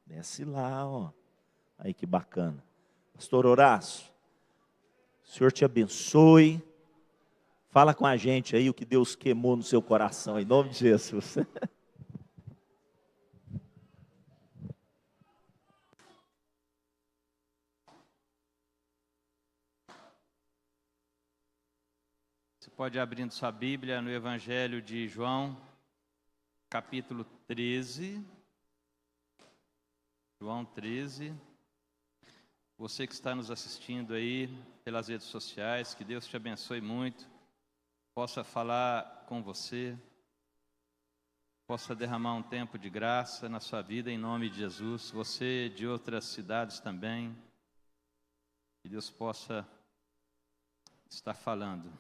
Desce lá, ó. Aí que bacana. Pastor Horácio, o Senhor te abençoe. Fala com a gente aí o que Deus queimou no seu coração, em nome de Jesus. Você pode ir abrindo sua Bíblia no Evangelho de João, capítulo 13. João 13. Você que está nos assistindo aí pelas redes sociais, que Deus te abençoe muito, possa falar com você, possa derramar um tempo de graça na sua vida em nome de Jesus. Você de outras cidades também, que Deus possa estar falando.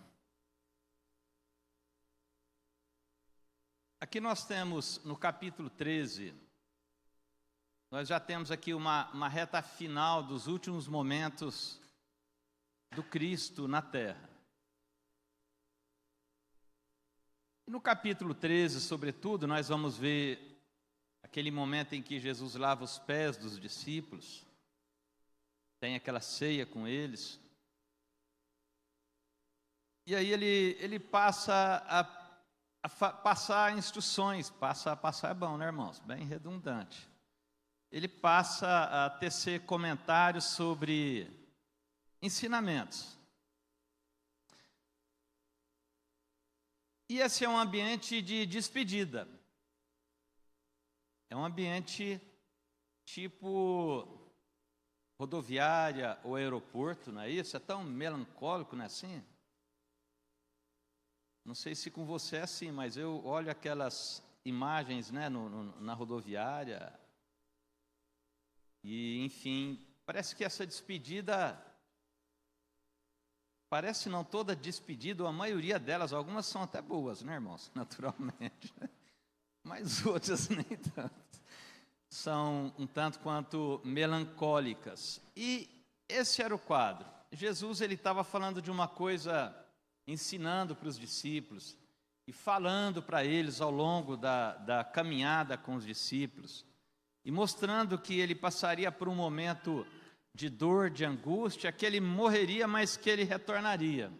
Aqui nós temos no capítulo 13, nós já temos aqui uma reta final dos últimos momentos do Cristo na terra. No capítulo 13, sobretudo, nós vamos ver aquele momento em que Jesus lava os pés dos discípulos, tem aquela ceia com eles, e aí ele passa a passar instruções, passar é bom, né, irmãos? Bem redundante. Ele passa a tecer comentários sobre ensinamentos. E esse é um ambiente de despedida. É um ambiente tipo rodoviária ou aeroporto, não é isso? É tão melancólico, não é assim? Não sei se com você é assim, mas eu olho aquelas imagens, né, na rodoviária e, enfim, parece que essa despedida, parece não toda despedida, a maioria delas, algumas são até boas, né, irmãos? Naturalmente, mas outras nem tanto. São um tanto quanto melancólicas. E esse era o quadro. Jesus, ele estava falando de uma coisa, ensinando para os discípulos e falando para eles ao longo da caminhada com os discípulos e mostrando que ele passaria por um momento de dor, de angústia, que ele morreria, mas que ele retornaria.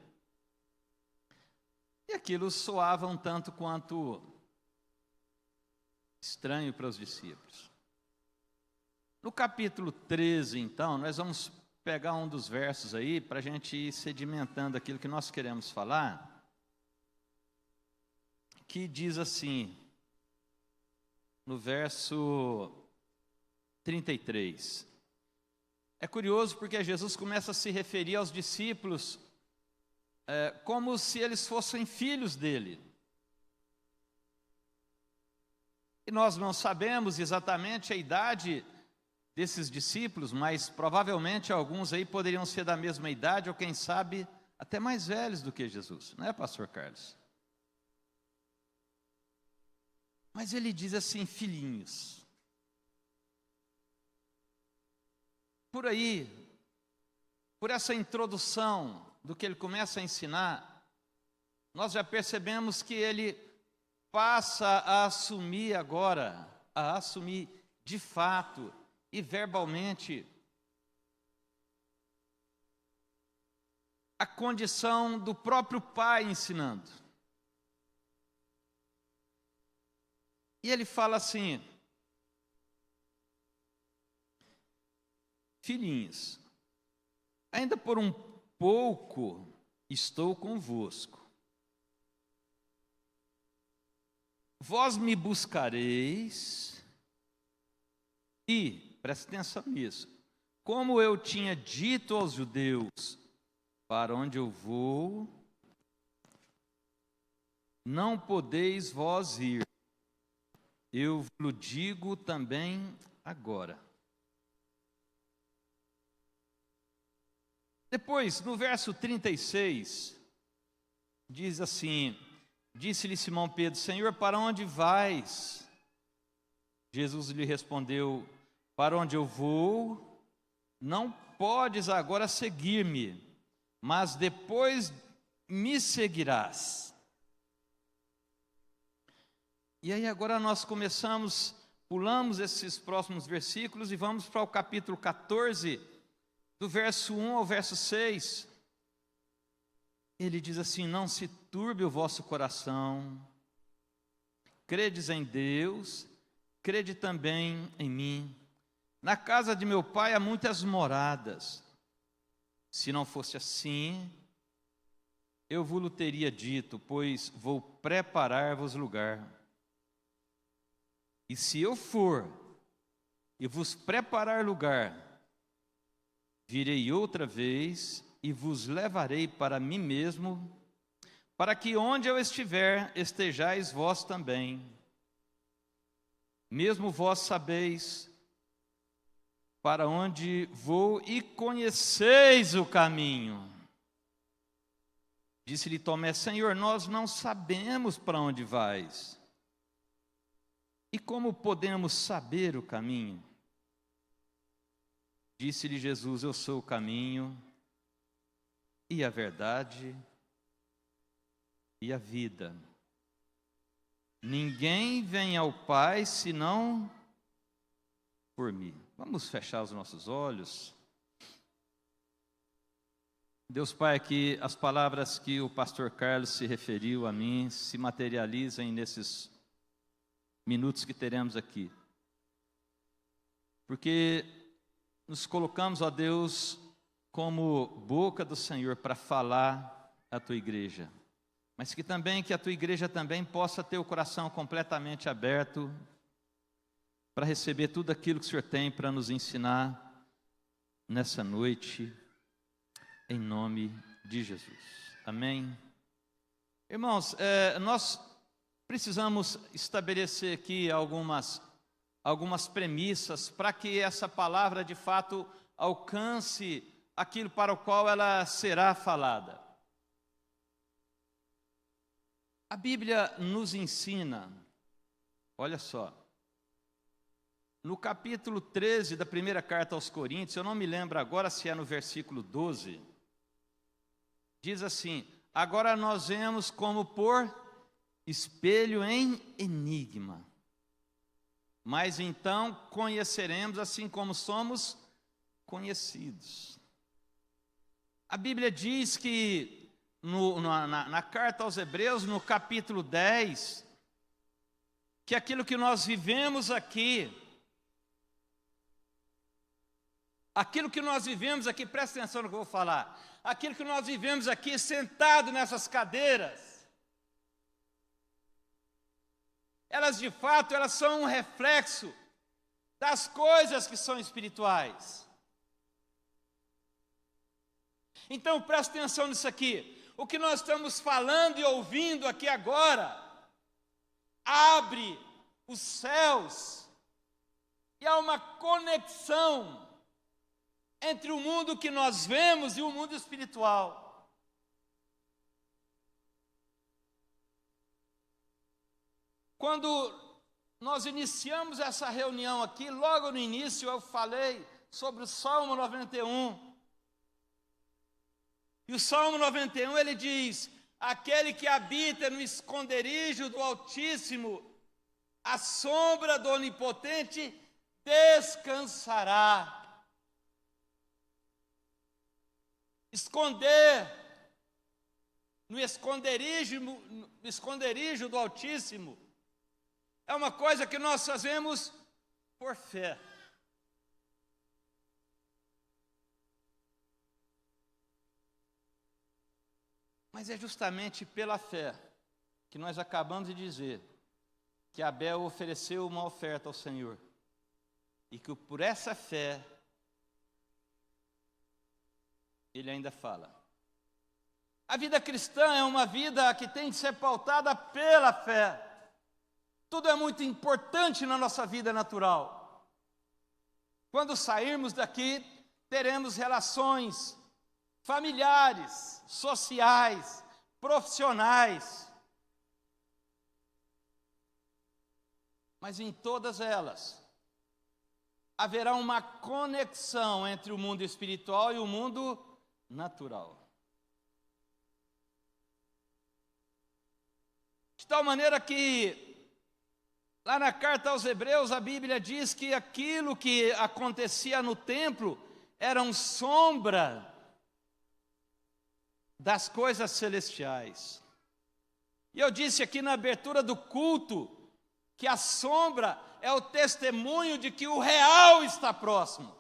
E aquilo soava um tanto quanto estranho para os discípulos. No capítulo 13, então, nós vamos pegar um dos versos aí para a gente ir sedimentando aquilo que nós queremos falar, que diz assim, no verso 33. É curioso porque Jesus começa a se referir aos discípulos como se eles fossem filhos dele. E nós não sabemos exatamente a idade desses discípulos, mas provavelmente alguns aí poderiam ser da mesma idade, ou quem sabe até mais velhos do que Jesus, não é, pastor Carlos? Mas ele diz assim, filhinhos. Por aí, por essa introdução do que ele começa a ensinar, nós já percebemos que ele passa a assumir agora, a assumir de fato e verbalmente a condição do próprio Pai ensinando. E ele fala assim, filhinhos, ainda por um pouco estou convosco. Vós me buscareis e, preste atenção nisso, como eu tinha dito aos judeus, para onde eu vou, não podeis vós ir. Eu vos digo também agora. Depois, no verso 36, diz assim, disse-lhe Simão Pedro, Senhor, para onde vais? Jesus lhe respondeu, para onde eu vou, não podes agora seguir-me, mas depois me seguirás. E aí agora nós começamos pulamos esses próximos versículos e vamos para o capítulo 14, do verso 1 ao verso 6. Ele diz assim: não se turbe o vosso coração, credes em Deus, crede também em mim. Na casa de meu pai há muitas moradas. Se não fosse assim, eu vos teria dito, pois vou preparar-vos lugar. E se eu for e vos preparar lugar, virei outra vez e vos levarei para mim mesmo, para que onde eu estiver, estejais vós também. Mesmo vós sabeis para onde vou e conheceis o caminho. Disse-lhe Tomé: Senhor, nós não sabemos para onde vais. E como podemos saber o caminho? Disse-lhe Jesus: eu sou o caminho e a verdade e a vida. Ninguém vem ao Pai senão por mim. Vamos fechar os nossos olhos. Deus Pai, que as palavras que o pastor Carlos se referiu a mim se materializem nesses minutos que teremos aqui. Porque nos colocamos, ó Deus, como boca do Senhor para falar à tua igreja. Mas que a tua igreja também possa ter o coração completamente aberto para receber tudo aquilo que o Senhor tem para nos ensinar nessa noite, em nome de Jesus. Amém? Irmãos, nós precisamos estabelecer aqui algumas premissas para que essa palavra de fato alcance aquilo para o qual ela será falada. A Bíblia nos ensina, olha só, no capítulo 13 da primeira carta aos Coríntios, eu não me lembro agora se é no versículo 12, diz assim: agora nós vemos como por espelho em enigma, mas então conheceremos assim como somos conhecidos. A Bíblia diz que na carta aos Hebreus, no capítulo 10, que aquilo que nós vivemos aqui, presta atenção no que eu vou falar, aquilo que nós vivemos aqui sentado nessas cadeiras, elas de fato, elas são um reflexo das coisas que são espirituais. Então presta atenção nisso aqui. O que nós estamos falando e ouvindo aqui agora abre os céus e há uma conexão entre o mundo que nós vemos e o mundo espiritual. Quando nós iniciamos essa reunião aqui, logo no início eu falei sobre o Salmo 91. E o Salmo 91 ele diz: aquele que habita no esconderijo do Altíssimo, à sombra do Onipotente, descansará. Esconder no esconderijo do Altíssimo é uma coisa que nós fazemos por fé. Mas é justamente pela fé que nós acabamos de dizer que Abel ofereceu uma oferta ao Senhor e que por essa fé ele ainda fala. A vida cristã é uma vida que tem de ser pautada pela fé. Tudo é muito importante na nossa vida natural. Quando sairmos daqui, teremos relações familiares, sociais, profissionais. Mas em todas elas, haverá uma conexão entre o mundo espiritual e o mundo natural. De tal maneira que Lá na carta aos Hebreus, a Bíblia diz que aquilo que acontecia no templo eram sombra das coisas celestiais. E eu disse aqui na abertura do culto que a sombra é o testemunho de que o real está próximo.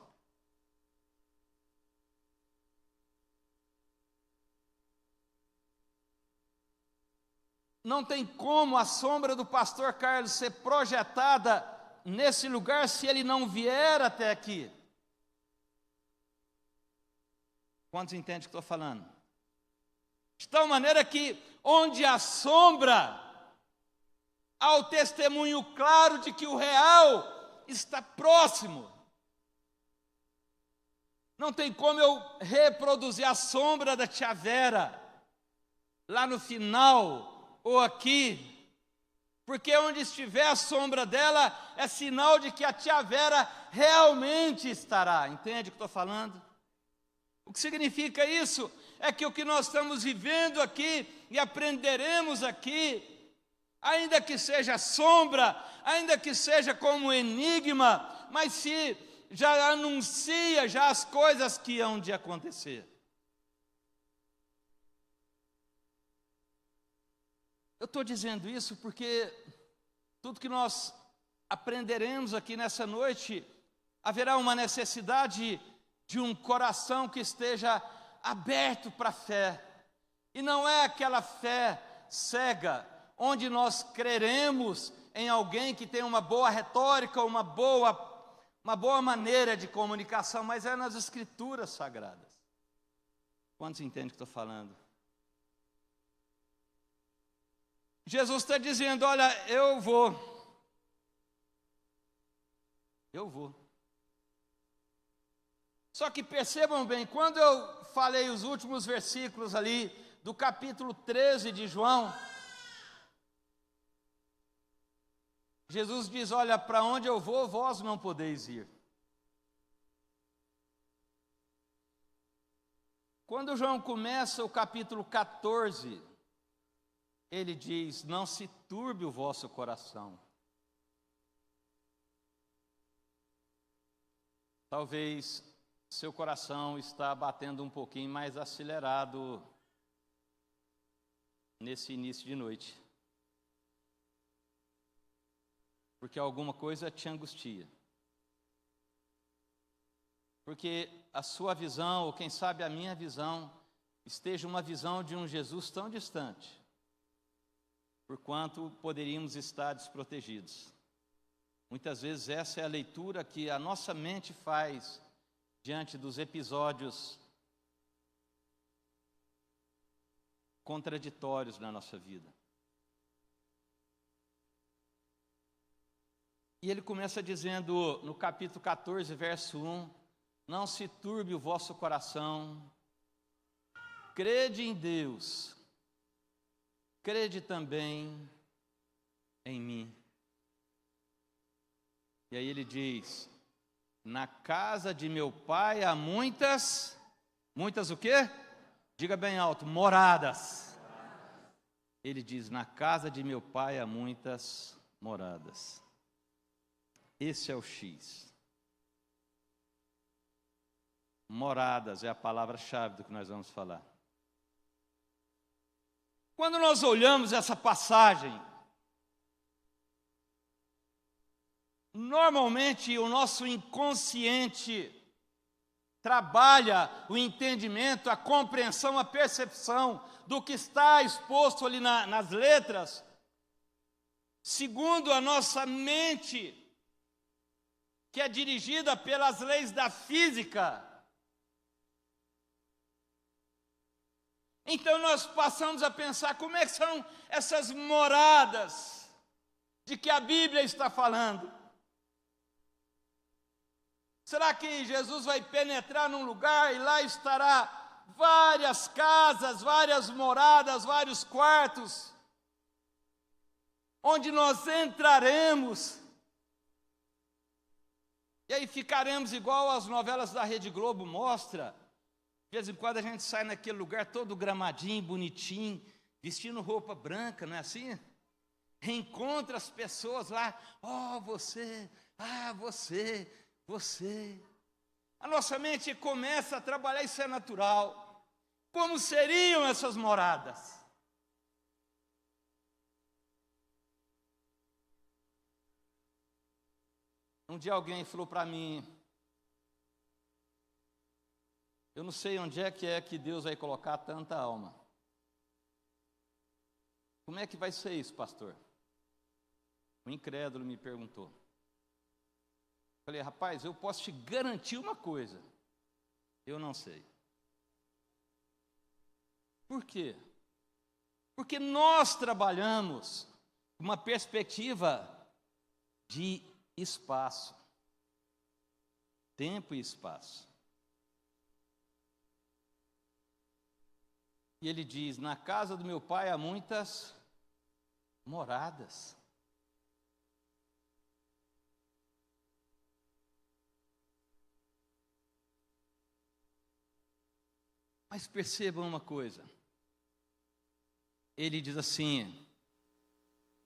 Não tem como a sombra do pastor Carlos ser projetada nesse lugar se ele não vier até aqui. Quantos entendem o que estou falando? De tal maneira que onde há sombra, há o testemunho claro de que o real está próximo. Não tem como eu reproduzir a sombra da tia Vera lá no final ou aqui, porque onde estiver a sombra dela é sinal de que a tia Vera realmente estará. Entende o que estou falando? O que significa isso? É que o que nós estamos vivendo aqui e aprenderemos aqui, ainda que seja sombra, ainda que seja como enigma, mas se já anuncia já as coisas que hão de acontecer. Eu estou dizendo isso porque tudo que nós aprenderemos aqui nessa noite, haverá uma necessidade de um coração que esteja aberto para a fé. E não é aquela fé cega, onde nós creremos em alguém que tem uma boa retórica, uma boa maneira de comunicação, mas é nas Escrituras Sagradas. Quantos entendem o que estou falando? Jesus está dizendo, olha, eu vou. Só que percebam bem, quando eu falei os últimos versículos ali, do capítulo 13 de João, Jesus diz, olha, para onde eu vou, vós não podeis ir. Quando João começa o capítulo 14, ele diz, não se turbe o vosso coração. Talvez seu coração está batendo um pouquinho mais acelerado nesse início de noite. Porque alguma coisa te angustia. Porque a sua visão, ou quem sabe a minha visão, esteja uma visão de um Jesus tão distante, porquanto poderíamos estar desprotegidos. Muitas vezes essa é a leitura que a nossa mente faz diante dos episódios contraditórios na nossa vida. E ele começa dizendo no capítulo 14, verso 1, não se turbe o vosso coração, crede em Deus, crede também em mim. E aí ele diz, na casa de meu pai há muitas o quê? Diga bem alto, moradas. Ele diz, na casa de meu pai há muitas moradas. Esse é o X. Moradas é a palavra-chave do que nós vamos falar. Quando nós olhamos essa passagem, normalmente o nosso inconsciente trabalha o entendimento, a compreensão, a percepção do que está exposto ali nas letras, segundo a nossa mente, que é dirigida pelas leis da física. Então nós passamos a pensar como é que são essas moradas de que a Bíblia está falando. Será que Jesus vai penetrar num lugar e lá estará várias casas, várias moradas, vários quartos, onde nós entraremos e aí ficaremos igual as novelas da Rede Globo mostra? De vez em quando a gente sai naquele lugar todo gramadinho, bonitinho, vestindo roupa branca, não é assim? reencontra as pessoas lá, você, você. A nossa mente começa a trabalhar, isso é natural. Como seriam essas moradas? Um dia alguém falou para mim, eu não sei onde é que Deus vai colocar tanta alma. Como é que vai ser isso, pastor? Um incrédulo me perguntou. Falei, rapaz, eu posso te garantir uma coisa. Eu não sei. Por quê? Porque nós trabalhamos uma perspectiva de espaço. Tempo e espaço. E ele diz, na casa do meu pai há muitas moradas. Mas percebam uma coisa. Ele diz assim,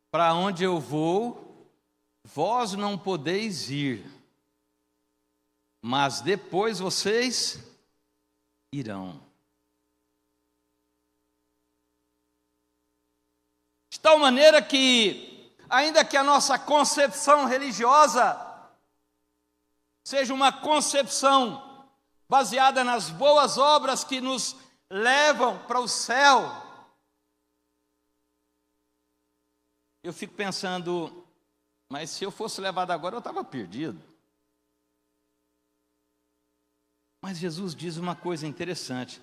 para onde eu vou, vós não podeis ir, mas depois vocês irão. De tal maneira que, ainda que a nossa concepção religiosa seja uma concepção baseada nas boas obras que nos levam para o céu, eu fico pensando, mas se eu fosse levado agora, eu estava perdido. Mas Jesus diz uma coisa interessante,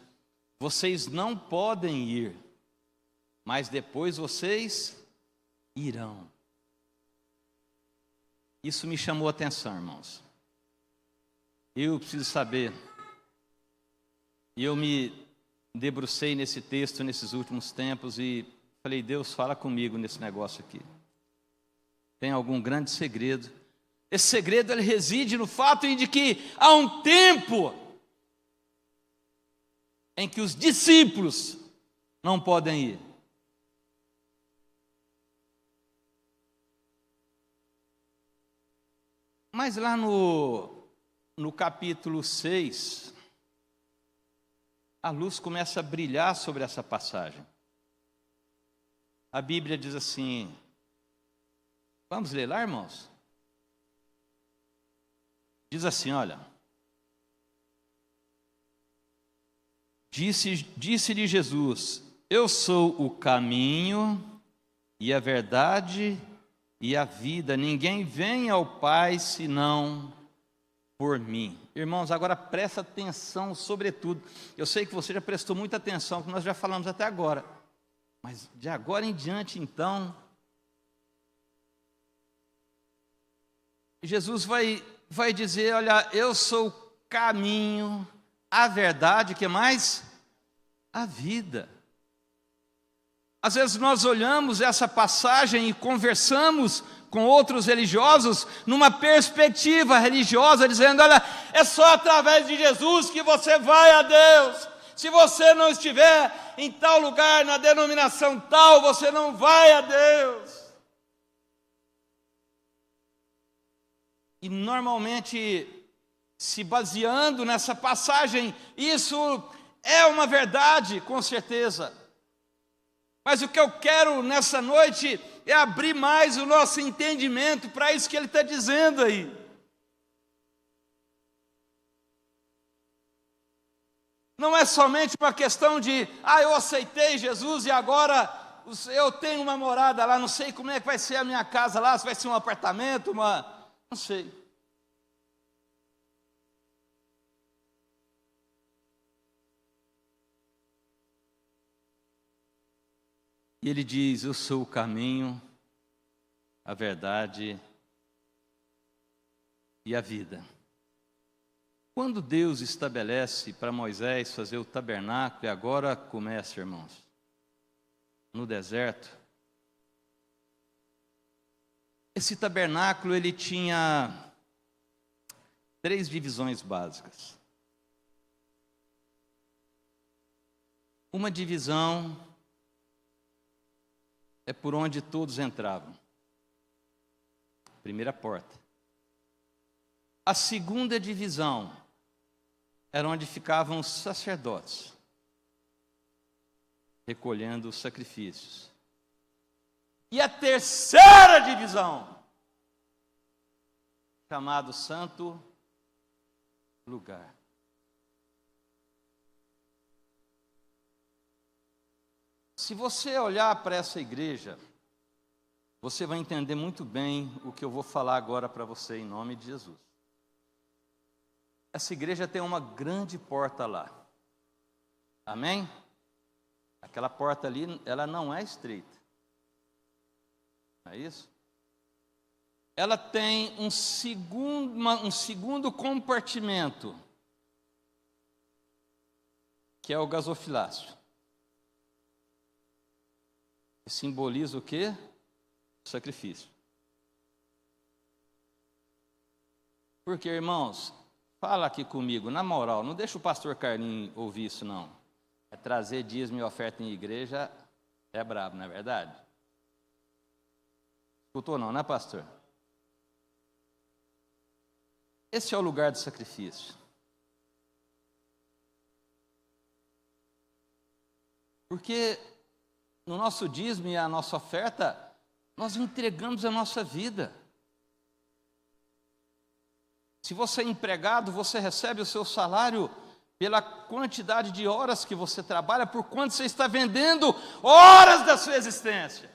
vocês não podem ir, mas depois vocês irão. Isso me chamou a atenção, irmãos. Eu preciso saber, e eu me debrucei nesse texto nesses últimos tempos e falei, Deus, fala comigo nesse negócio aqui. Tem algum grande segredo. Esse segredo ele reside no fato de que há um tempo em que os discípulos não podem ir. Mas lá no capítulo 6, a luz começa a brilhar sobre essa passagem. A Bíblia diz assim, vamos ler lá, irmãos? Diz assim, olha. Disse-lhe Jesus, eu sou o caminho e a verdade e a vida, ninguém vem ao Pai senão por mim. Irmãos, agora presta atenção sobretudo. Eu sei que você já prestou muita atenção, que nós já falamos até agora. Mas de agora em diante, então, Jesus vai dizer, olha, eu sou o caminho, a verdade, que mais? A vida. Às vezes nós olhamos essa passagem e conversamos com outros religiosos numa perspectiva religiosa, dizendo, olha, é só através de Jesus que você vai a Deus. Se você não estiver em tal lugar, na denominação tal, você não vai a Deus. E normalmente, se baseando nessa passagem, isso é uma verdade, com certeza. Mas o que eu quero nessa noite é abrir mais o nosso entendimento para isso que ele está dizendo aí. Não é somente uma questão de, eu aceitei Jesus e agora eu tenho uma morada lá, não sei como é que vai ser a minha casa lá, se vai ser um apartamento, não sei. E ele diz, eu sou o caminho, a verdade e a vida. Quando Deus estabelece para Moisés fazer o tabernáculo, e agora começa, irmãos, no deserto, esse tabernáculo ele tinha 3 divisões básicas. Uma divisão é por onde todos entravam. Primeira porta. A segunda divisão era onde ficavam os sacerdotes, recolhendo os sacrifícios. E a terceira divisão, chamado Santo Lugar. Se você olhar para essa igreja, você vai entender muito bem o que eu vou falar agora para você, em nome de Jesus. Essa igreja tem uma grande porta lá. Amém? Aquela porta ali, ela não é estreita. Não é isso? Ela tem um segundo compartimento, que é o gasofilácio. Que simboliza o quê? O sacrifício. Porque, irmãos, fala aqui comigo, na moral, não deixa o pastor Carlinhos ouvir isso, não. É trazer dízimo e oferta em igreja, é brabo, não é verdade? Escutou não, né, pastor? Esse é o lugar do sacrifício. Porque no nosso dízimo e a nossa oferta, nós entregamos a nossa vida. Se você é empregado, você recebe o seu salário pela quantidade de horas que você trabalha, por quanto você está vendendo horas da sua existência.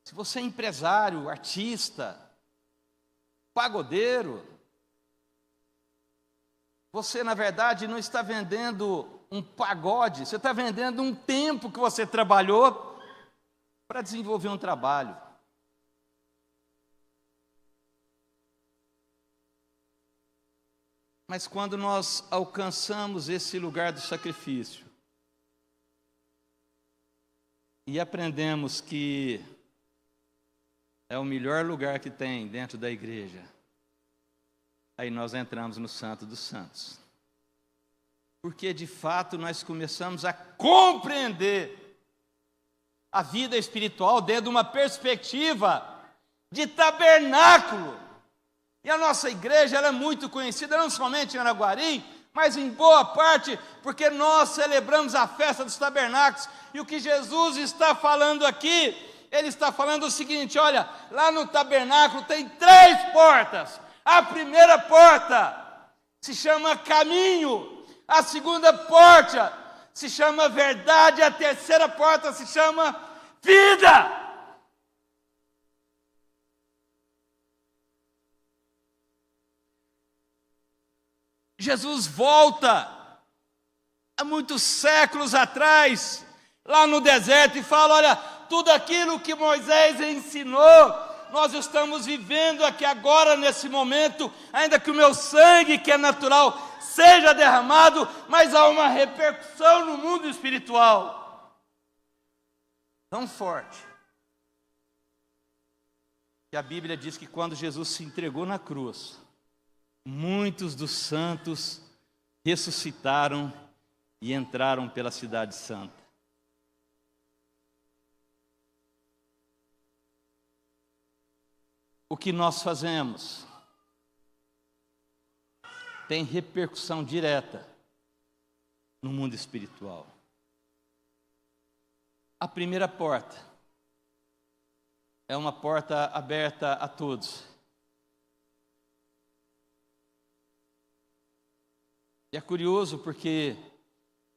Se você é empresário, artista, pagodeiro, você, na verdade, não está vendendo um pagode, você está vendendo um tempo que você trabalhou para desenvolver um trabalho. Mas quando nós alcançamos esse lugar do sacrifício e aprendemos que é o melhor lugar que tem dentro da igreja, aí nós entramos no Santo dos Santos. Porque, de fato, nós começamos a compreender a vida espiritual dentro de uma perspectiva de tabernáculo. E a nossa igreja ela é muito conhecida, não somente em Araguari, mas em boa parte, porque nós celebramos a festa dos tabernáculos. E o que Jesus está falando aqui, ele está falando o seguinte: olha, lá no tabernáculo tem 3 portas. A primeira porta se chama caminho. A segunda porta se chama verdade, a terceira porta se chama vida. Jesus volta há muitos séculos atrás, lá no deserto, e fala: olha, tudo aquilo que Moisés ensinou, nós estamos vivendo aqui agora, nesse momento, ainda que o meu sangue, que é natural, seja derramado, mas há uma repercussão no mundo espiritual tão forte, que a Bíblia diz que quando Jesus se entregou na cruz, muitos dos santos ressuscitaram e entraram pela cidade santa. O que nós fazemos tem repercussão direta no mundo espiritual. A primeira porta é uma porta aberta a todos. E é curioso porque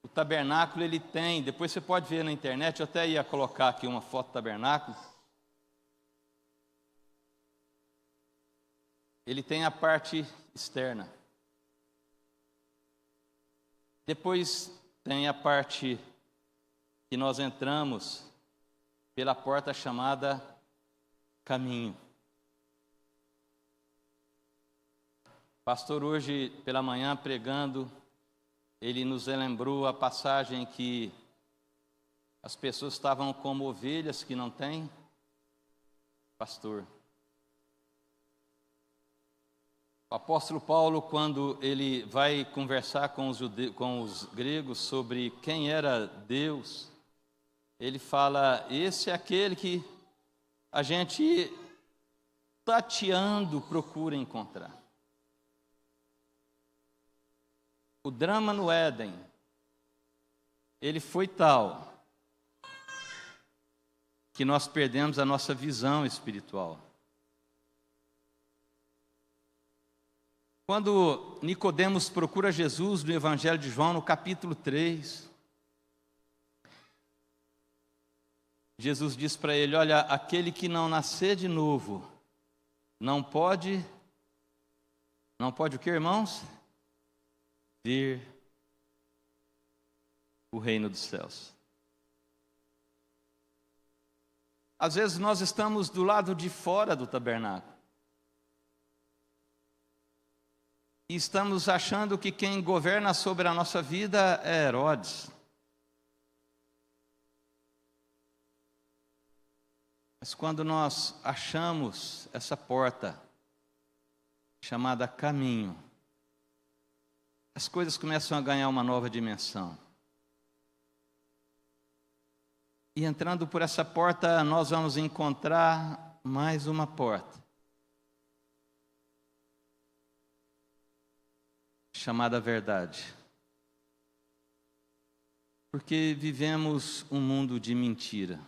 o tabernáculo ele tem, depois você pode ver na internet, eu até ia colocar aqui uma foto do tabernáculo. Ele tem a parte externa. Depois tem a parte que nós entramos pela porta chamada caminho. Pastor, hoje pela manhã pregando, ele nos lembrou a passagem que as pessoas estavam como ovelhas que não têm pastor. O apóstolo Paulo, quando ele vai conversar com os gregos sobre quem era Deus, ele fala: esse é aquele que a gente, tateando, procura encontrar. O drama no Éden, ele foi tal que nós perdemos a nossa visão espiritual. Quando Nicodemos procura Jesus no Evangelho de João, no capítulo 3, Jesus diz para ele: olha, aquele que não nascer de novo, não pode o que, irmãos? Ver o reino dos céus. Às vezes nós estamos do lado de fora do tabernáculo e estamos achando que quem governa sobre a nossa vida é Herodes. Mas quando nós achamos essa porta chamada caminho, as coisas começam a ganhar uma nova dimensão. E entrando por essa porta, nós vamos encontrar mais uma porta, chamada verdade. Porque vivemos um mundo de mentira.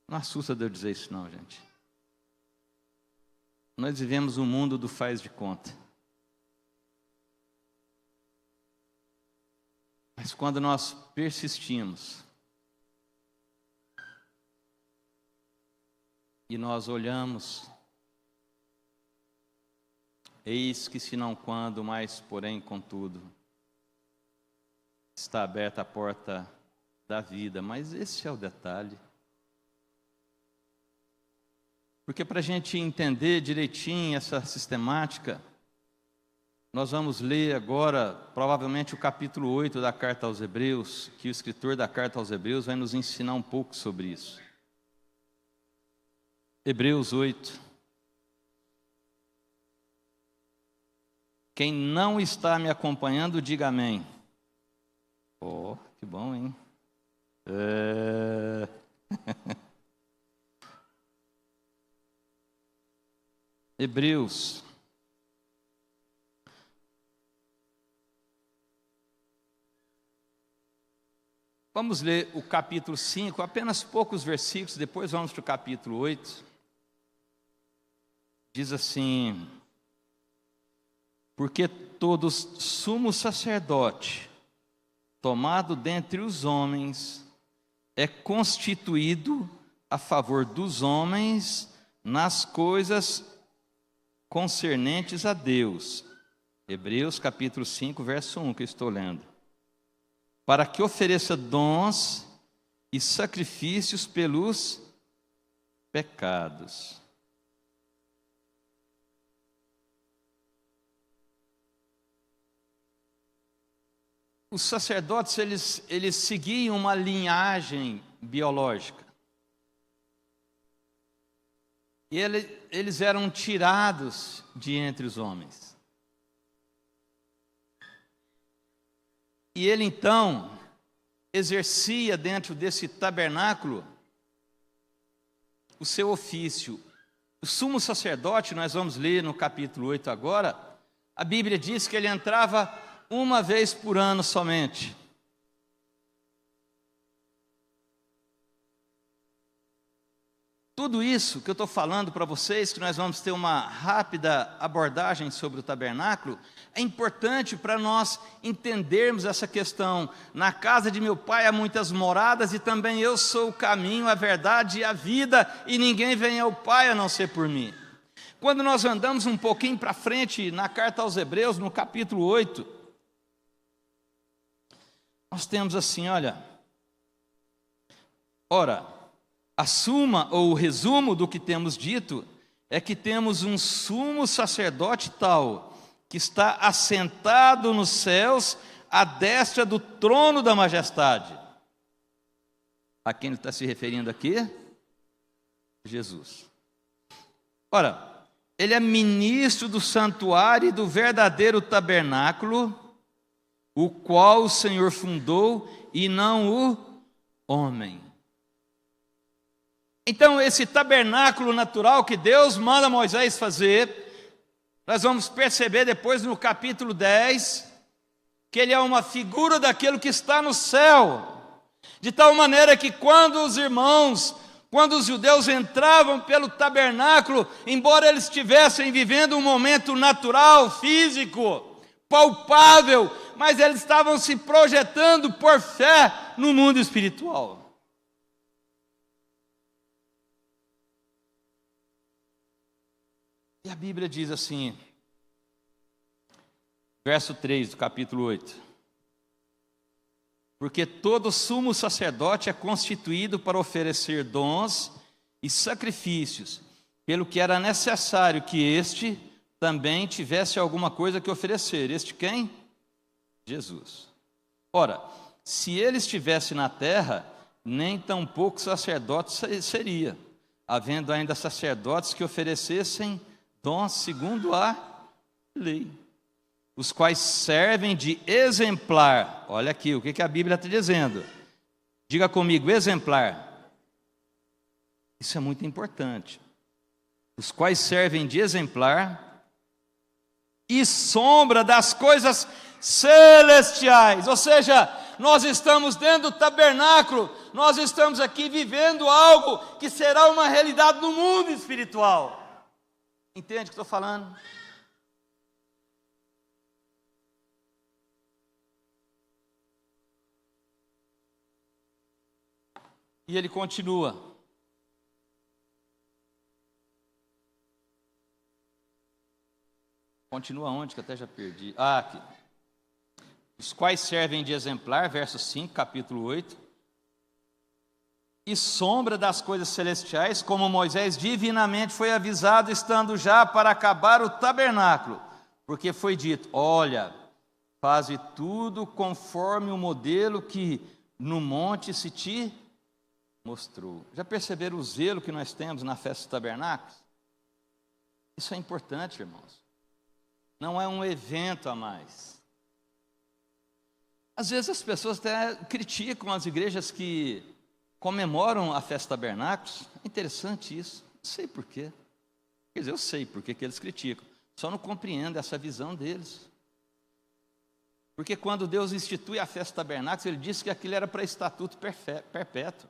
Não assusta de eu dizer isso não, gente. Nós vivemos um mundo do faz de conta. Mas quando nós persistimos e nós olhamos, eis que se não quando, mas porém contudo, está aberta a porta da vida. Mas esse é o detalhe. Porque para a gente entender direitinho essa sistemática, nós vamos ler agora, provavelmente, o capítulo 8 da carta aos Hebreus, que o escritor da carta aos Hebreus vai nos ensinar um pouco sobre isso. Hebreus 8. Quem não está me acompanhando, diga amém. Oh, que bom, hein? Hebreus. Vamos ler o capítulo 5, apenas poucos versículos, depois vamos para o capítulo 8. Diz assim: porque todo sumo sacerdote, tomado dentre os homens, é constituído a favor dos homens nas coisas concernentes a Deus. Hebreus capítulo 5, verso 1, que eu estou lendo. Para que ofereça dons e sacrifícios pelos pecados. Os sacerdotes, eles seguiam uma linhagem biológica. E eles eram tirados de entre os homens. E ele então exercia dentro desse tabernáculo o seu ofício. O sumo sacerdote, nós vamos ler no capítulo 8 agora, a Bíblia diz que ele entrava uma vez por ano somente. Tudo isso que eu estou falando para vocês, que nós vamos ter uma rápida abordagem sobre o tabernáculo, é importante para nós entendermos essa questão. Na casa de meu pai há muitas moradas, e também eu sou o caminho, a verdade e a vida, e ninguém vem ao Pai a não ser por mim. Quando nós andamos um pouquinho para frente, na carta aos Hebreus, no capítulo 8, nós temos assim, olha, ora, a suma ou o resumo do que temos dito é que temos um sumo sacerdote tal, que está assentado nos céus, à destra do trono da majestade. A quem ele está se referindo aqui? Jesus. Ora, ele é ministro do santuário e do verdadeiro tabernáculo, o qual o Senhor fundou e não o homem. Então, esse tabernáculo natural que Deus manda Moisés fazer, nós vamos perceber depois no capítulo 10, que ele é uma figura daquilo que está no céu, de tal maneira que quando os judeus entravam pelo tabernáculo, embora eles estivessem vivendo um momento natural, físico, palpável, mas eles estavam se projetando por fé no mundo espiritual. E a Bíblia diz assim, verso 3 do capítulo 8: porque todo sumo sacerdote é constituído para oferecer dons e sacrifícios, pelo que era necessário que este também tivesse alguma coisa que oferecer. Este quem? Jesus. Ora, se ele estivesse na terra, nem tão pouco sacerdote seria, havendo ainda sacerdotes que oferecessem dons segundo a lei, os quais servem de exemplar. Olha aqui, o que a Bíblia está dizendo? Diga comigo, exemplar. Isso é muito importante. Os quais servem de exemplar e sombra das coisas celestiais. Ou seja, nós estamos dentro do tabernáculo, nós estamos aqui vivendo algo que será uma realidade no mundo espiritual. Entende o que estou falando? E ele continua. Continua onde, que eu até já perdi. Aqui. Os quais servem de exemplar, verso 5, capítulo 8. E sombra das coisas celestiais, como Moisés divinamente foi avisado, estando já para acabar o tabernáculo. Porque foi dito, olha, faze tudo conforme o modelo que no monte se te mostrou. Já perceberam o zelo que nós temos na festa dos tabernáculos? Isso é importante, irmãos. Não é um evento a mais. Às vezes as pessoas até criticam as igrejas que comemoram a festa dos tabernáculos. É interessante isso. Não sei por quê. Quer dizer, eu sei por que eles criticam. Só não compreendo essa visão deles. Porque quando Deus institui a festa dos tabernáculos, Ele disse que aquilo era para estatuto perpétuo.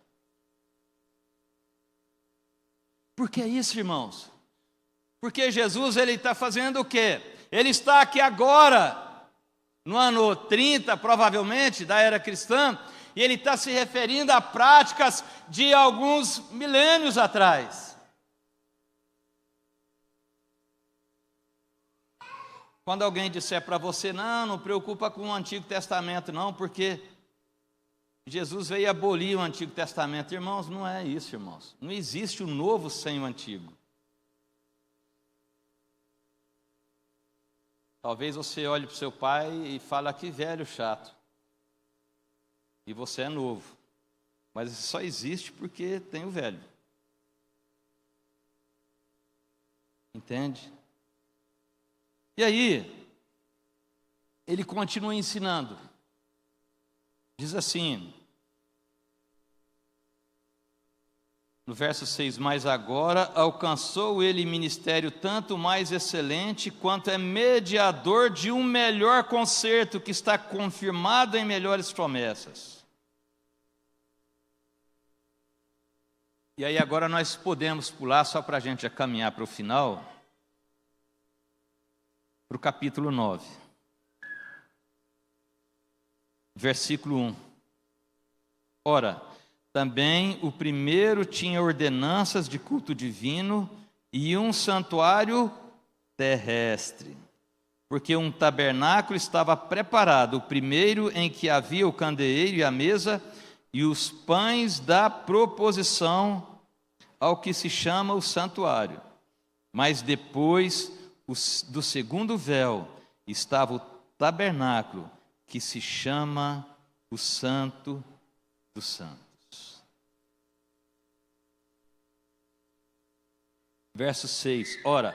Por que isso, irmãos? Porque Jesus, Ele está fazendo o quê? Ele está aqui agora, no ano 30, provavelmente, da era cristã, e Ele está se referindo a práticas de alguns milênios atrás. Quando alguém disser para você, não preocupa com o Antigo Testamento, não, porque Jesus veio abolir o Antigo Testamento. Irmãos, não é isso, irmãos. Não existe o novo sem o antigo. Talvez você olhe para o seu pai e fale, que velho chato. E você é novo. Mas isso só existe porque tem o velho. Entende? E aí, ele continua ensinando. Diz assim, no verso 6, mas agora alcançou ele ministério tanto mais excelente, quanto é mediador de um melhor concerto, que está confirmado em melhores promessas. E aí agora nós podemos pular, só para a gente já caminhar para o final, para o capítulo 9. Versículo 1. Ora, também o primeiro tinha ordenanças de culto divino e um santuário terrestre, porque um tabernáculo estava preparado, o primeiro em que havia o candeeiro e a mesa e os pães da proposição, ao que se chama o santuário. Mas depois do segundo véu estava o tabernáculo, que se chama o Santo dos Santos. Verso 6. Ora,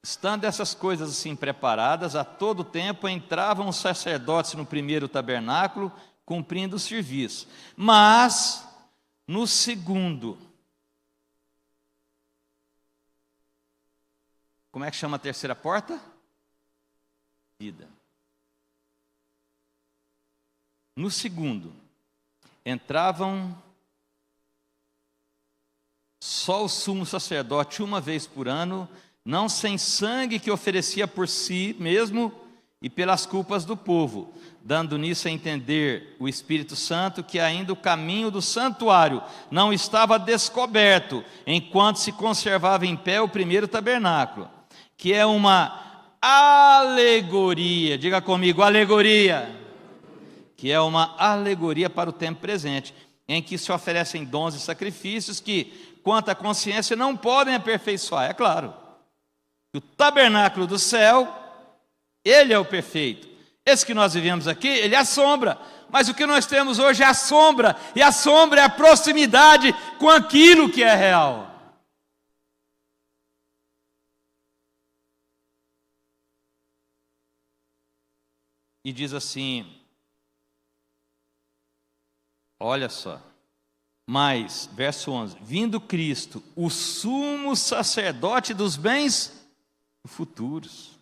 Estando essas coisas assim preparadas, a todo tempo entravam os sacerdotes no primeiro tabernáculo, cumprindo o serviço. Mas, no segundo, como é que chama a terceira porta? Vida. No segundo, entravam só o sumo sacerdote uma vez por ano, não sem sangue que oferecia por si mesmo e pelas culpas do povo, dando nisso a entender o Espírito Santo que ainda o caminho do santuário não estava descoberto, enquanto se conservava em pé o primeiro tabernáculo, que é uma alegoria, diga comigo, alegoria, que é uma alegoria para o tempo presente, em que se oferecem dons e sacrifícios que, quanto à consciência, não podem aperfeiçoar. É claro, o tabernáculo do céu, ele é o perfeito. Esse que nós vivemos aqui, ele é a sombra. Mas o que nós temos hoje é a sombra, e a sombra é a proximidade com aquilo que é real. E diz assim, olha só, mas, verso 11, vindo Cristo, o sumo sacerdote dos bens futuros.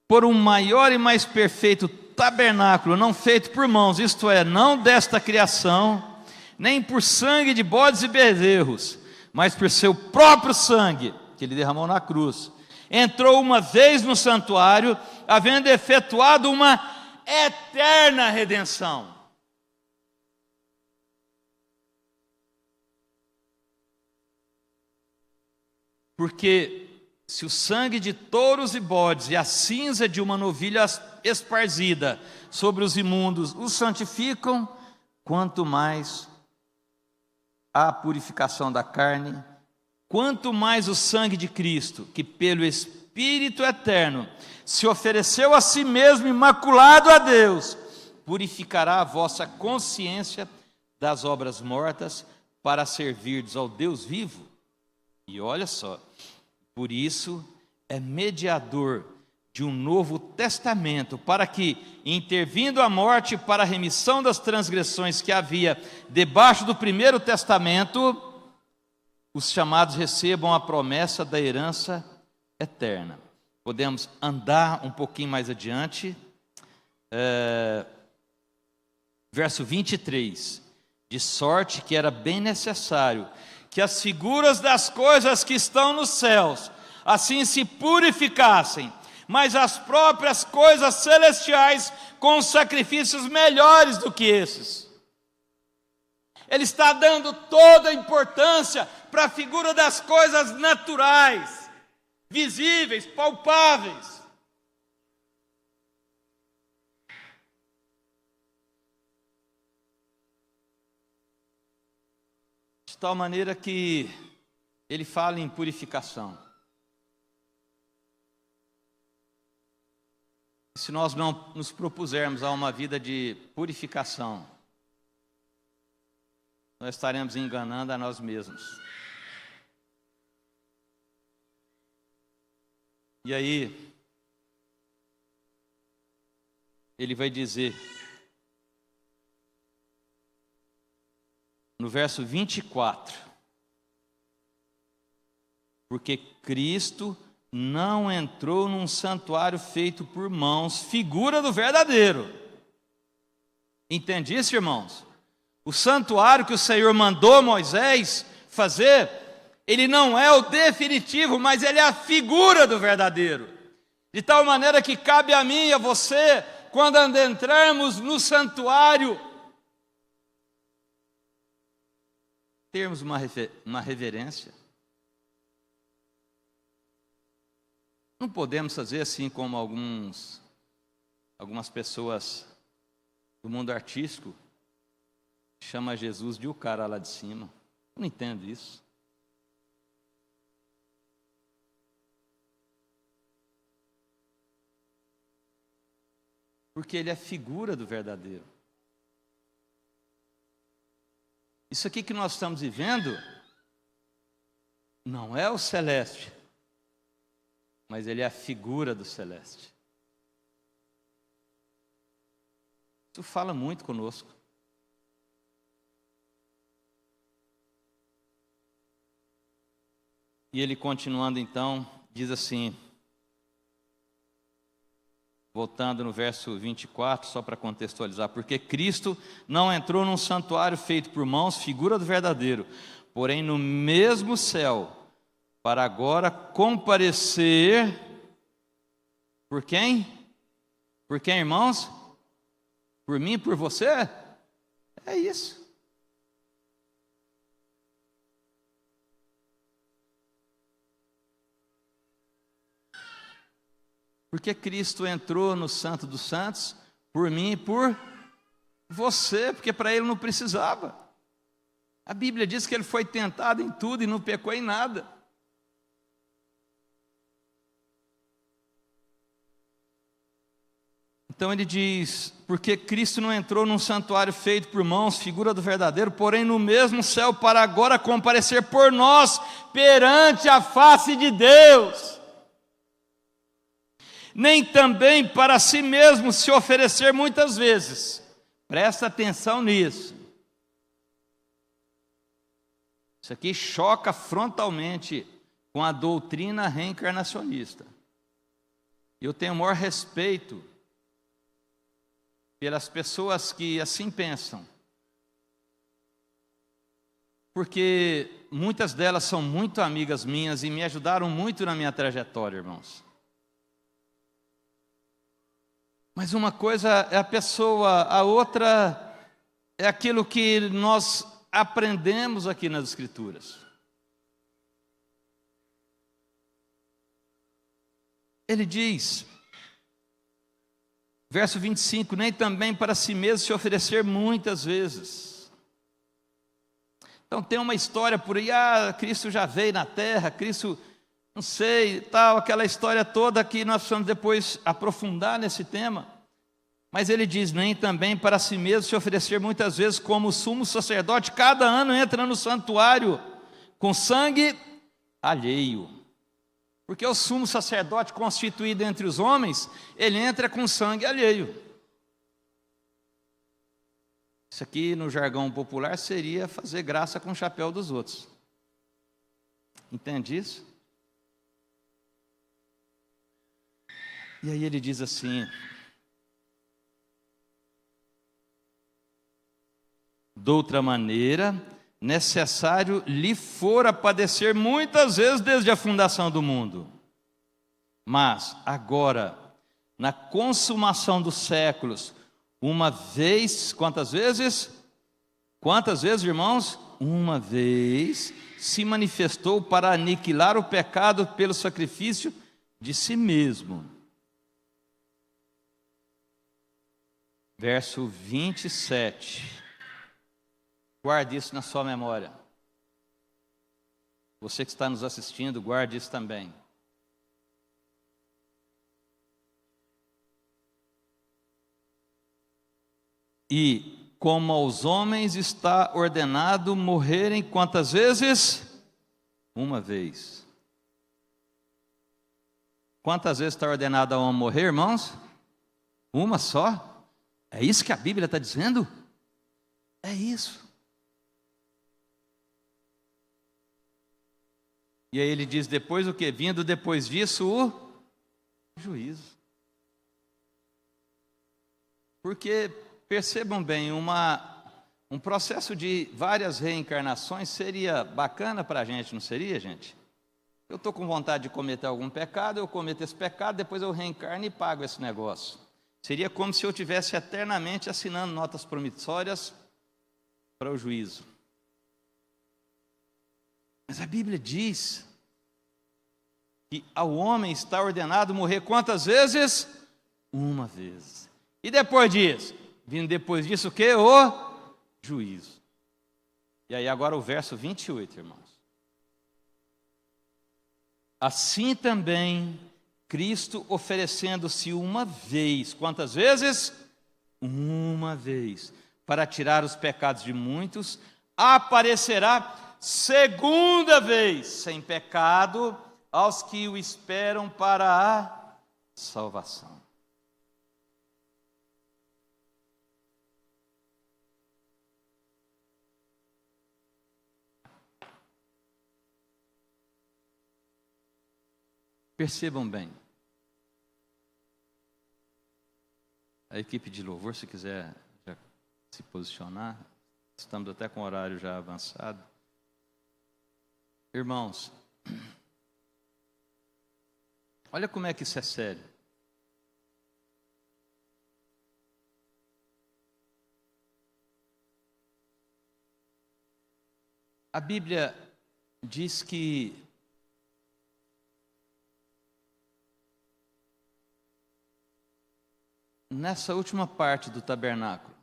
Por um maior e mais perfeito tabernáculo, não feito por mãos, isto é, não desta criação, nem por sangue de bodes e bezerros, mas por seu próprio sangue, que ele derramou na cruz, entrou uma vez no santuário, havendo efetuado uma eterna redenção. Porque se o sangue de touros e bodes e a cinza de uma novilha esparzida sobre os imundos os santificam, quanto mais a purificação da carne, quanto mais o sangue de Cristo, que pelo Espírito eterno se ofereceu a si mesmo imaculado a Deus, purificará a vossa consciência das obras mortas para servirdes ao Deus vivo. E olha só, por isso é mediador de um novo testamento, para que, intervindo a morte para a remissão das transgressões que havia debaixo do primeiro testamento, os chamados recebam a promessa da herança eterna. Podemos andar um pouquinho mais adiante, verso 23, de sorte que era bem necessário que as figuras das coisas que estão nos céus assim se purificassem, mas as próprias coisas celestiais com sacrifícios melhores do que esses. Ele está dando toda a importância para a figura das coisas naturais, visíveis, palpáveis. De tal maneira que ele fala em purificação. Se nós não nos propusermos a uma vida de purificação, nós estaremos enganando a nós mesmos. E aí, ele vai dizer, no verso 24, porque Cristo não entrou num santuário feito por mãos, figura do verdadeiro. Entende isso, irmãos? O santuário que o Senhor mandou Moisés fazer, ele não é o definitivo, mas ele é a figura do verdadeiro. De tal maneira que cabe a mim e a você, quando adentrarmos no santuário, termos uma reverência. Não podemos fazer assim como algumas pessoas do mundo artístico chama Jesus de o cara lá de cima. Eu não entendo isso. Porque ele é figura do verdadeiro. Isso aqui que nós estamos vivendo não é o celeste, mas ele é a figura do celeste. Isso fala muito conosco. E ele continuando então, diz assim, voltando no verso 24, só para contextualizar, porque Cristo não entrou num santuário feito por mãos, figura do verdadeiro, porém no mesmo céu, para agora comparecer, por quem? Por quem, irmãos? Por mim e por você? É isso. Porque Cristo entrou no Santo dos Santos por mim e por você, porque para ele não precisava. A Bíblia diz que ele foi tentado em tudo e não pecou em nada. Então ele diz, porque Cristo não entrou num santuário feito por mãos, figura do verdadeiro, porém no mesmo céu para agora comparecer por nós perante a face de Deus. Nem também para si mesmo se oferecer muitas vezes. Presta atenção nisso. Isso aqui choca frontalmente com a doutrina reencarnacionista. Eu tenho o maior respeito pelas pessoas que assim pensam, porque muitas delas são muito amigas minhas e me ajudaram muito na minha trajetória, irmãos. Mas uma coisa é a pessoa, a outra é aquilo que nós aprendemos aqui nas Escrituras. Ele diz, verso 25, nem também para si mesmo se oferecer muitas vezes. Então tem uma história por aí, Cristo já veio na terra, Cristo, não sei, tal, aquela história toda que nós precisamos depois aprofundar nesse tema. Mas ele diz, nem também para si mesmo se oferecer muitas vezes, como o sumo sacerdote, cada ano entra no santuário com sangue alheio. Porque o sumo sacerdote constituído entre os homens, ele entra com sangue alheio. Isso aqui no jargão popular seria fazer graça com o chapéu dos outros. Entende isso? E aí ele diz assim, de outra maneira, necessário lhe fora padecer muitas vezes desde a fundação do mundo. Mas agora, na consumação dos séculos, uma vez, quantas vezes? Quantas vezes, irmãos? Uma vez se manifestou para aniquilar o pecado pelo sacrifício de si mesmo. Verso 27. Guarde isso na sua memória. Você que está nos assistindo, guarde isso também. E como aos homens está ordenado morrerem quantas vezes? Uma vez. Quantas vezes está ordenado ao homem morrer, irmãos? Uma só? É isso que a Bíblia está dizendo? É isso. E aí ele diz depois o que? Vindo depois disso o juízo. Porque, percebam bem, um processo de várias reencarnações seria bacana para a gente, não seria, gente? Eu estou com vontade de cometer algum pecado, eu cometo esse pecado, depois eu reencarno e pago esse negócio. Seria como se eu estivesse eternamente assinando notas promissórias para o juízo. Mas a Bíblia diz que ao homem está ordenado morrer quantas vezes? Uma vez. E depois disso? Vindo depois disso o quê? O juízo. E aí agora o verso 28, irmãos. Assim também Cristo oferecendo-se uma vez. Quantas vezes? Uma vez. Para tirar os pecados de muitos, aparecerá segunda vez, sem pecado, aos que o esperam para a salvação. Percebam bem. A equipe de louvor, se quiser já se posicionar, estamos até com o horário já avançado. Irmãos, olha como é que isso é sério. A Bíblia diz que nessa última parte do tabernáculo,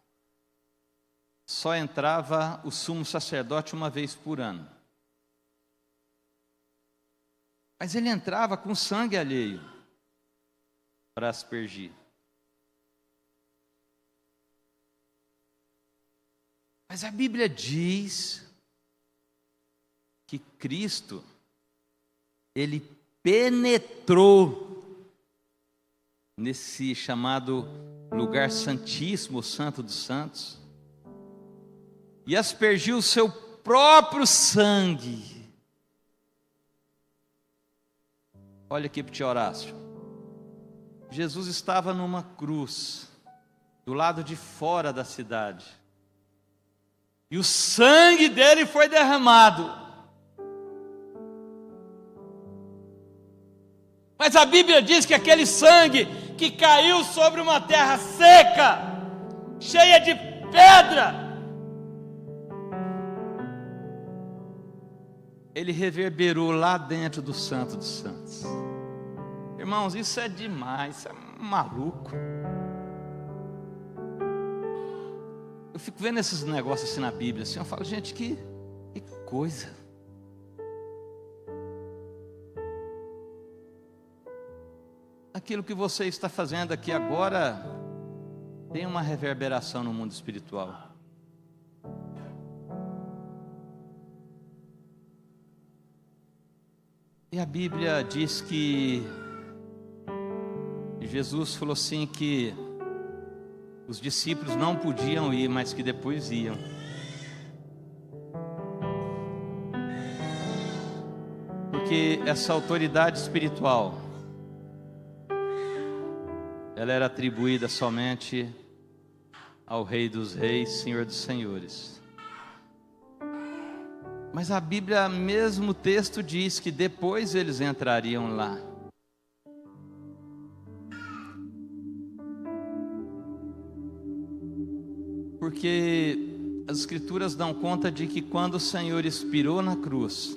só entrava o sumo sacerdote uma vez por ano. Mas ele entrava com sangue alheio para aspergir. Mas a Bíblia diz que Cristo, ele penetrou nesse chamado lugar santíssimo, o Santo dos Santos, e aspergiu o seu próprio sangue. Olha aqui para o tio Horácio. Jesus estava numa cruz, do lado de fora da cidade, e o sangue dele foi derramado. Mas a Bíblia diz que aquele sangue que caiu sobre uma terra seca, cheia de pedra, ele reverberou lá dentro do Santo dos Santos. Irmãos, isso é demais, isso é maluco. Eu fico vendo esses negócios assim na Bíblia, assim, eu falo, gente, que coisa. Aquilo que você está fazendo aqui agora tem uma reverberação no mundo espiritual. E a Bíblia diz que Jesus falou assim que os discípulos não podiam ir, mas que depois iam. Porque essa autoridade espiritual, ela era atribuída somente ao Rei dos Reis, Senhor dos Senhores. Mas a Bíblia, mesmo o texto diz que depois eles entrariam lá. Porque as Escrituras dão conta de que quando o Senhor expirou na cruz,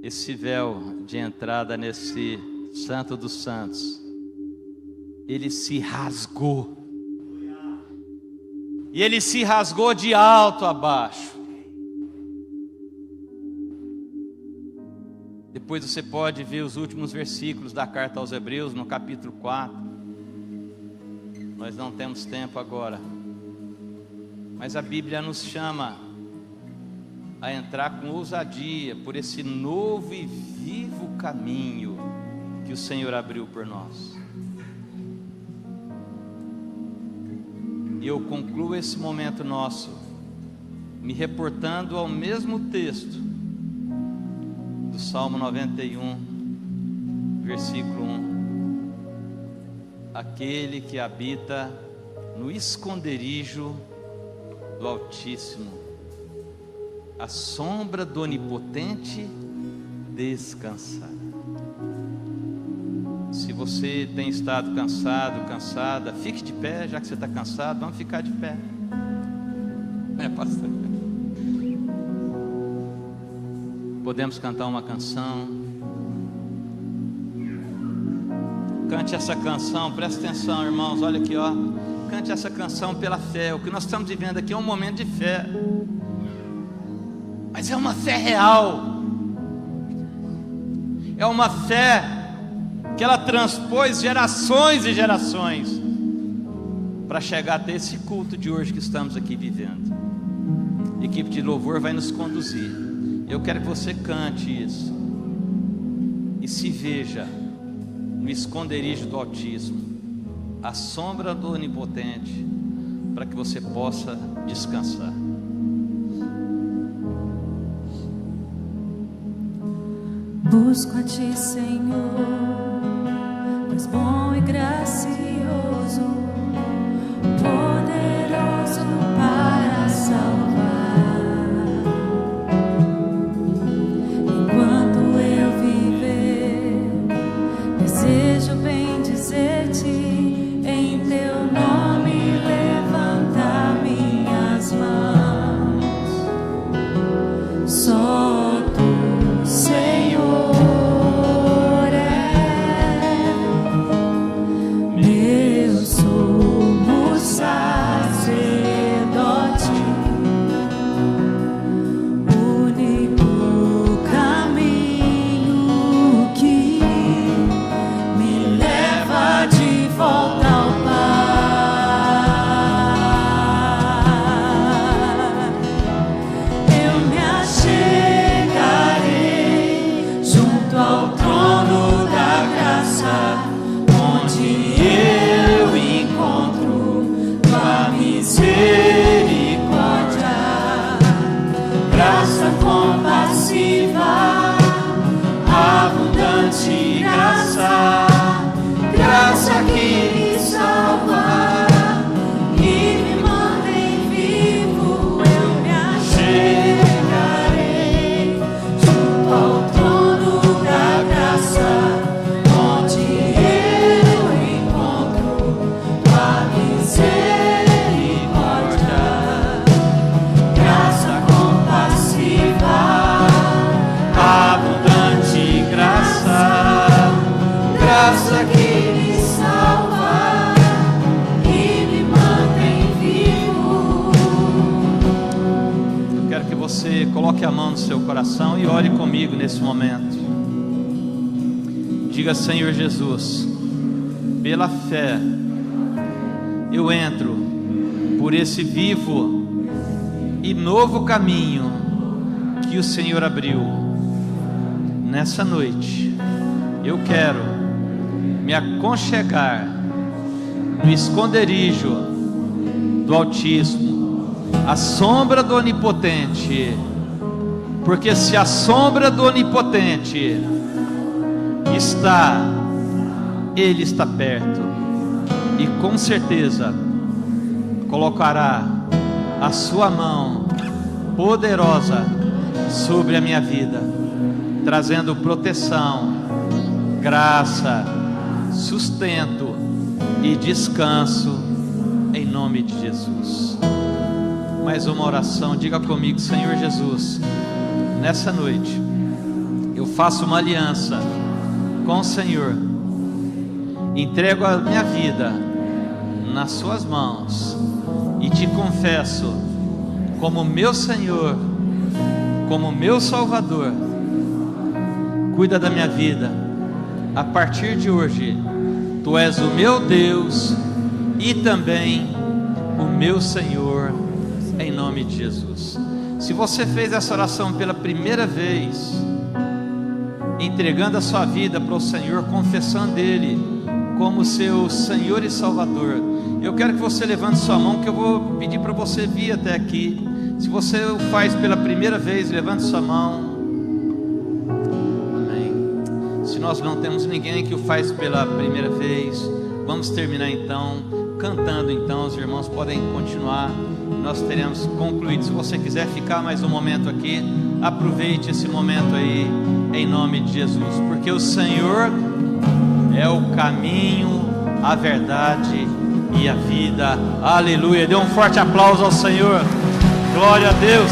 esse véu de entrada nesse Santo dos Santos, ele se rasgou. E ele se rasgou de alto a baixo. Depois você pode ver os últimos versículos da carta aos Hebreus, no capítulo 4. Nós não temos tempo agora. Mas a Bíblia nos chama a entrar com ousadia por esse novo e vivo caminho que o Senhor abriu por nós. E eu concluo esse momento nosso me reportando ao mesmo texto do Salmo 91, versículo 1. Aquele que habita no esconderijo do Altíssimo, a sombra do Onipotente descansará. Se você tem estado cansado, cansada, fique de pé, já que você está cansado, vamos ficar de pé. Pastor? Podemos cantar uma canção. Cante essa canção, presta atenção, irmãos, olha aqui, ó. Cante essa canção pela fé. O que nós estamos vivendo aqui é um momento de fé, mas é uma fé real. É uma fé que ela transpôs gerações e gerações para chegar até esse culto de hoje que estamos aqui vivendo. A equipe de louvor vai nos conduzir. Eu quero que você cante isso e se veja no esconderijo do Altíssimo, à sombra do Onipotente, para que você possa descansar. Busco a Ti, Senhor, pois bom e gracioso, poderoso para salvar. Enquanto eu viver, desejo bem dizer-te, em Teu nome levantar minhas mãos. Só Tu, Senhor, meu sumo sacerdote, único caminho que me leva de volta ao Pai. Eu me achegarei junto ao trono da graça, onde eu encontro Tua misericórdia, graça compassiva, abundante graça, graça que me salva e me mantém vivo. Eu me achegarei junto ao trono da graça, onde eu encontro Tua misericórdia, graça compassiva, abundante graça, graça que me salva e me mantém vivo. Eu quero que você coloque a mão no seu coração e ore comigo nesse momento. Diga: Senhor Jesus, pela fé eu entro por esse vivo e novo caminho que o Senhor abriu. Nessa noite eu quero me aconchegar no esconderijo do Altíssimo, à sombra do Onipotente, porque se a sombra do Onipotente está, Ele está perto e com certeza colocará a sua mão poderosa sobre a minha vida, trazendo proteção, graça, sustento e descanso, em nome de Jesus. Mais uma oração, diga comigo: Senhor Jesus, nessa noite eu faço uma aliança com o Senhor, entrego a minha vida nas suas mãos e te confesso como meu Senhor, como meu Salvador. Cuida da minha vida. A partir de hoje, Tu és o meu Deus e também o meu Senhor, em nome de Jesus. Se você fez essa oração pela primeira vez, entregando a sua vida para o Senhor, confessando Ele como seu Senhor e Salvador, eu quero que você levante sua mão, que eu vou pedir para você vir até aqui. Se você o faz pela primeira vez, levante sua mão. Amém. Se nós não temos ninguém que o faz pela primeira vez, vamos terminar então cantando. Então os irmãos podem continuar, nós teremos concluído. Se você quiser ficar mais um momento aqui, aproveite esse momento aí, em nome de Jesus, porque o Senhor é o caminho, a verdade e a vida. Aleluia. Dê um forte aplauso ao Senhor. Glória a Deus.